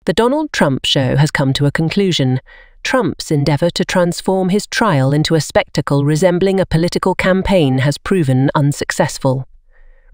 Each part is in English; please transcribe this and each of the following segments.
The Donald Trump show has come to a conclusion. Trump's endeavour to transform his trial into a spectacle resembling a political campaign has proven unsuccessful.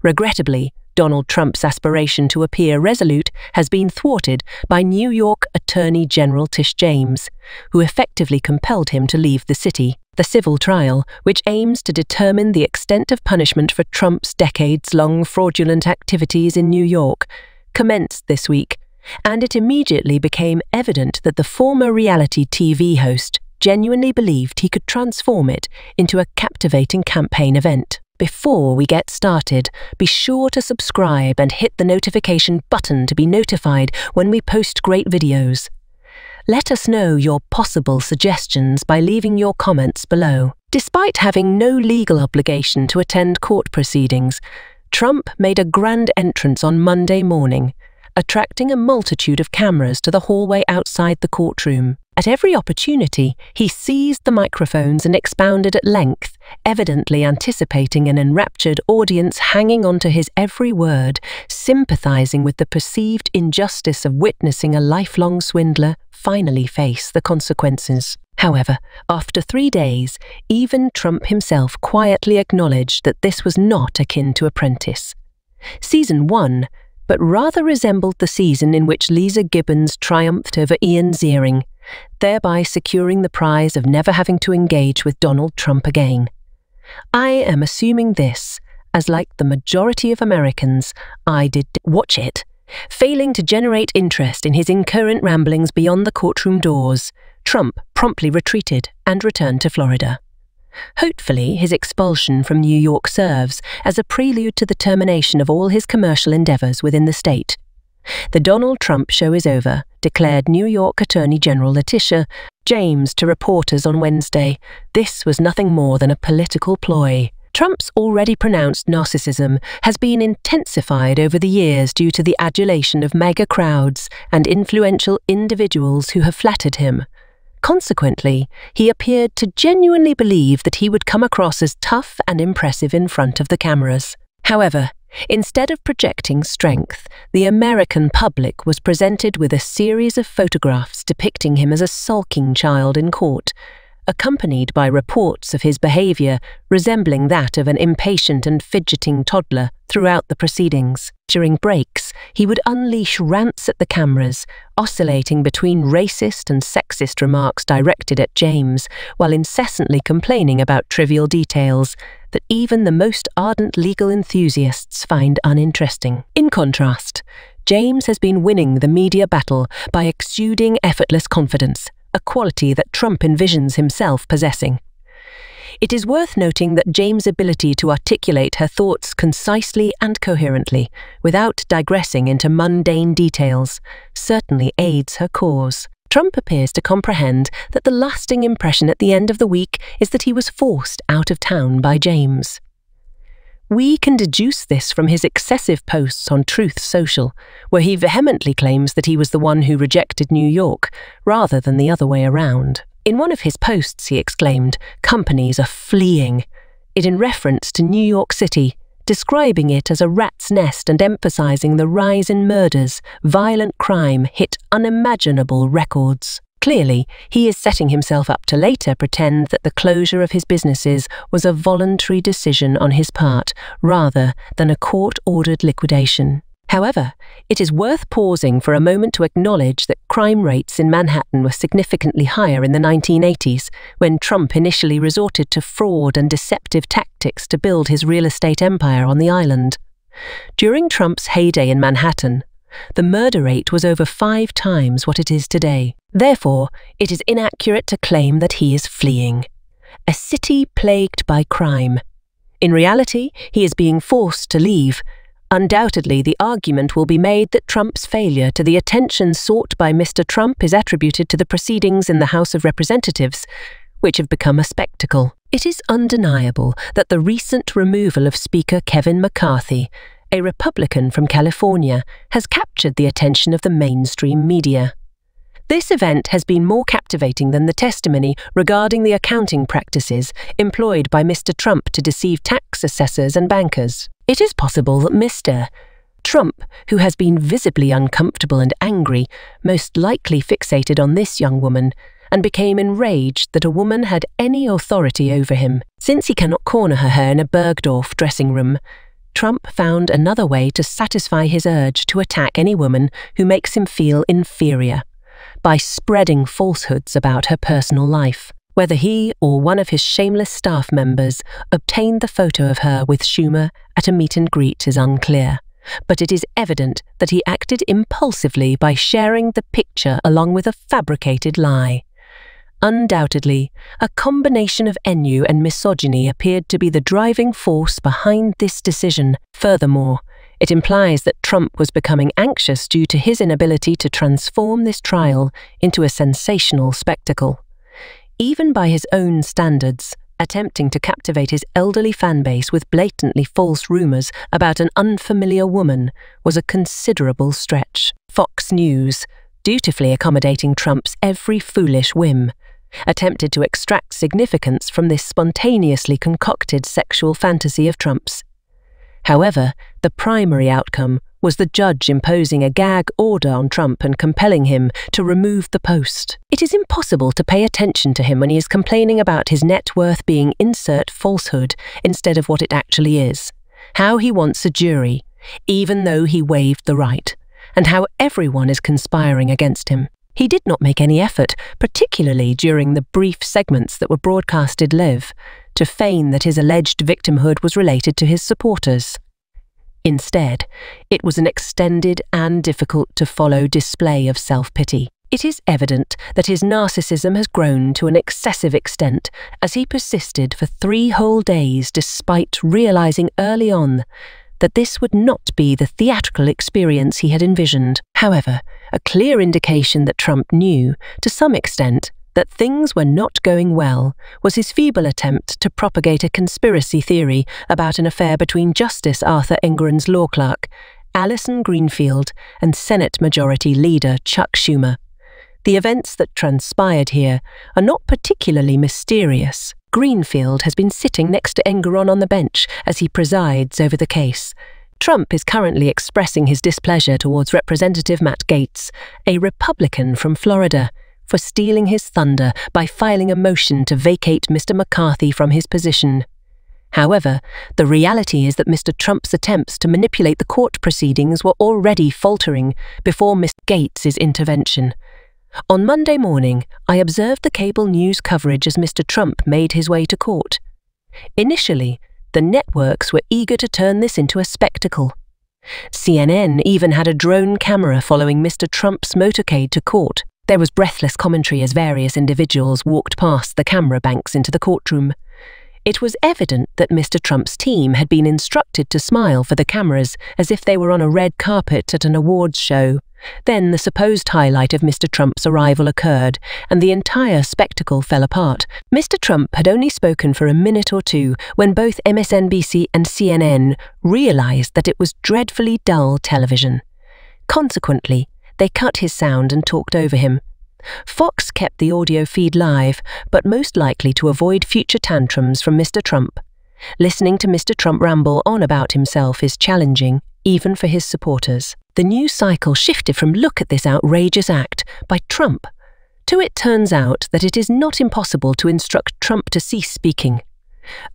Regrettably, Donald Trump's aspiration to appear resolute has been thwarted by New York Attorney General Tish James, who effectively compelled him to leave the city. The civil trial, which aims to determine the extent of punishment for Trump's decades-long fraudulent activities in New York, commenced this week, and it immediately became evident that the former reality TV host genuinely believed he could transform it into a captivating campaign event. Before we get started, be sure to subscribe and hit the notification button to be notified when we post great videos. Let us know your possible suggestions by leaving your comments below. Despite having no legal obligation to attend court proceedings, Trump made a grand entrance on Monday morning, attracting a multitude of cameras to the hallway outside the courtroom. At every opportunity, he seized the microphones and expounded at length, evidently anticipating an enraptured audience hanging on to his every word, sympathizing with the perceived injustice of witnessing a lifelong swindler finally face the consequences. However, after 3 days, even Trump himself quietly acknowledged that this was not akin to Apprentice. Season 1, but rather resembled the season in which Lisa Gibbons triumphed over Ian Ziering, thereby securing the prize of never having to engage with Donald Trump again. I am assuming this, as like the majority of Americans, I did watch it. Failing to generate interest in his incoherent ramblings beyond the courtroom doors, Trump promptly retreated and returned to Florida. Hopefully, his expulsion from New York serves as a prelude to the termination of all his commercial endeavors within the state. The Donald Trump show is over, declared New York Attorney General Letitia James to reporters on Wednesday. This was nothing more than a political ploy. Trump's already pronounced narcissism has been intensified over the years due to the adulation of mega crowds and influential individuals who have flattered him. Consequently, he appeared to genuinely believe that he would come across as tough and impressive in front of the cameras. However, instead of projecting strength, the American public was presented with a series of photographs depicting him as a sulking child in court, accompanied by reports of his behavior resembling that of an impatient and fidgeting toddler throughout the proceedings. During breaks, he would unleash rants at the cameras, oscillating between racist and sexist remarks directed at James, while incessantly complaining about trivial details that even the most ardent legal enthusiasts find uninteresting. In contrast, James has been winning the media battle by exuding effortless confidence, a quality that Trump envisions himself possessing. It is worth noting that James' ability to articulate her thoughts concisely and coherently, without digressing into mundane details, certainly aids her cause. Trump appears to comprehend that the lasting impression at the end of the week is that he was forced out of town by James. We can deduce this from his excessive posts on Truth Social, where he vehemently claims that he was the one who rejected New York, rather than the other way around. In one of his posts, he exclaimed, "Companies are fleeing," it in reference to New York City, describing it as a rat's nest and emphasizing the rise in murders. Violent crime hit unimaginable records. Clearly, he is setting himself up to later pretend that the closure of his businesses was a voluntary decision on his part, rather than a court-ordered liquidation. However, it is worth pausing for a moment to acknowledge that crime rates in Manhattan were significantly higher in the 1980s, when Trump initially resorted to fraud and deceptive tactics to build his real estate empire on the island. During Trump's heyday in Manhattan, the murder rate was over 5 times what it is today. Therefore, it is inaccurate to claim that he is fleeing. A city plagued by crime. In reality, he is being forced to leave. Undoubtedly, the argument will be made that Trump's failure to the attention sought by Mr. Trump is attributed to the proceedings in the House of Representatives, which have become a spectacle. It is undeniable that the recent removal of Speaker Kevin McCarthy, a Republican from California, has captured the attention of the mainstream media. This event has been more captivating than the testimony regarding the accounting practices employed by Mr. Trump to deceive tax assessors and bankers. It is possible that Mr. Trump, who has been visibly uncomfortable and angry, most likely fixated on this young woman, and became enraged that a woman had any authority over him. Since he cannot corner her in a Bergdorf dressing room, Trump found another way to satisfy his urge to attack any woman who makes him feel inferior, by spreading falsehoods about her personal life. Whether he or one of his shameless staff members obtained the photo of her with Schumer at a meet and greet is unclear, but it is evident that he acted impulsively by sharing the picture along with a fabricated lie. Undoubtedly, a combination of ennui and misogyny appeared to be the driving force behind this decision. Furthermore, it implies that Trump was becoming anxious due to his inability to transform this trial into a sensational spectacle. Even by his own standards, attempting to captivate his elderly fanbase with blatantly false rumors about an unfamiliar woman was a considerable stretch. Fox News, dutifully accommodating Trump's every foolish whim, attempted to extract significance from this spontaneously concocted sexual fantasy of Trump's. However, the primary outcome was the judge imposing a gag order on Trump and compelling him to remove the post. It is impossible to pay attention to him when he is complaining about his net worth being insert falsehood instead of what it actually is, how he wants a jury, even though he waived the right, and how everyone is conspiring against him. He did not make any effort, particularly during the brief segments that were broadcasted live, to feign that his alleged victimhood was related to his supporters. Instead, it was an extended and difficult-to-follow display of self-pity. It is evident that his narcissism has grown to an excessive extent as he persisted for 3 whole days despite realizing early on that this would not be the theatrical experience he had envisioned. However, a clear indication that Trump knew, to some extent, that things were not going well was his feeble attempt to propagate a conspiracy theory about an affair between Justice Arthur Engoron's law clerk, Alison Greenfield, and Senate Majority Leader Chuck Schumer. The events that transpired here are not particularly mysterious. Greenfield has been sitting next to Engoron on the bench as he presides over the case. Trump is currently expressing his displeasure towards Representative Matt Gaetz, a Republican from Florida, for stealing his thunder by filing a motion to vacate Mr. McCarthy from his position. However, the reality is that Mr. Trump's attempts to manipulate the court proceedings were already faltering before Mr. Gaetz's intervention. On Monday morning, I observed the cable news coverage as Mr. Trump made his way to court. Initially, the networks were eager to turn this into a spectacle. CNN even had a drone camera following Mr. Trump's motorcade to court. There was breathless commentary as various individuals walked past the camera banks into the courtroom. It was evident that Mr. Trump's team had been instructed to smile for the cameras as if they were on a red carpet at an awards show. Then the supposed highlight of Mr. Trump's arrival occurred, and the entire spectacle fell apart. Mr. Trump had only spoken for a minute or two when both MSNBC and CNN realized that it was dreadfully dull television. Consequently, they cut his sound and talked over him. Fox kept the audio feed live, but most likely to avoid future tantrums from Mr. Trump. Listening to Mr. Trump ramble on about himself is challenging, even for his supporters. The news cycle shifted from "look at this outrageous act" by Trump to "it turns out that it is not impossible to instruct Trump to cease speaking."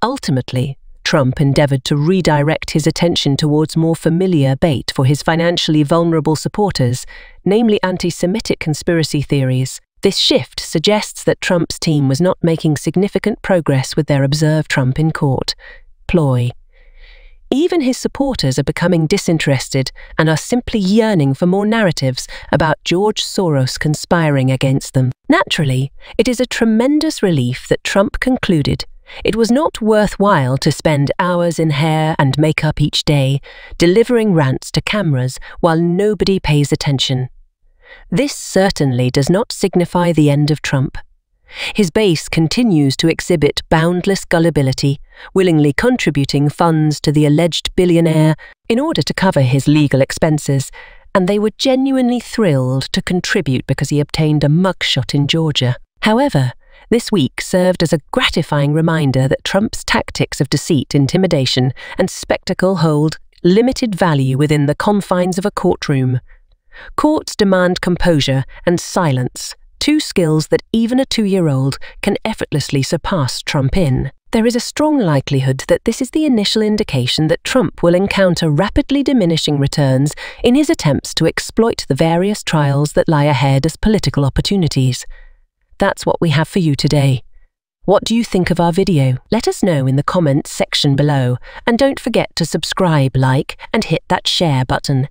Ultimately, Trump endeavored to redirect his attention towards more familiar bait for his financially vulnerable supporters, namely anti-Semitic conspiracy theories. This shift suggests that Trump's team was not making significant progress with their "observe Trump in court" ploy. Even his supporters are becoming disinterested and are simply yearning for more narratives about George Soros conspiring against them. Naturally, it is a tremendous relief that Trump concluded it was not worthwhile to spend hours in hair and makeup each day, delivering rants to cameras while nobody pays attention. This certainly does not signify the end of Trump. His base continues to exhibit boundless gullibility, willingly contributing funds to the alleged billionaire in order to cover his legal expenses, and they were genuinely thrilled to contribute because he obtained a mugshot in Georgia. However, this week served as a gratifying reminder that Trump's tactics of deceit, intimidation, and spectacle hold limited value within the confines of a courtroom. Courts demand composure and silence, two skills that even a 2-year-old can effortlessly surpass Trump in. There is a strong likelihood that this is the initial indication that Trump will encounter rapidly diminishing returns in his attempts to exploit the various trials that lie ahead as political opportunities. That's what we have for you today. What do you think of our video? Let us know in the comments section below, and don't forget to subscribe, like, and hit that share button.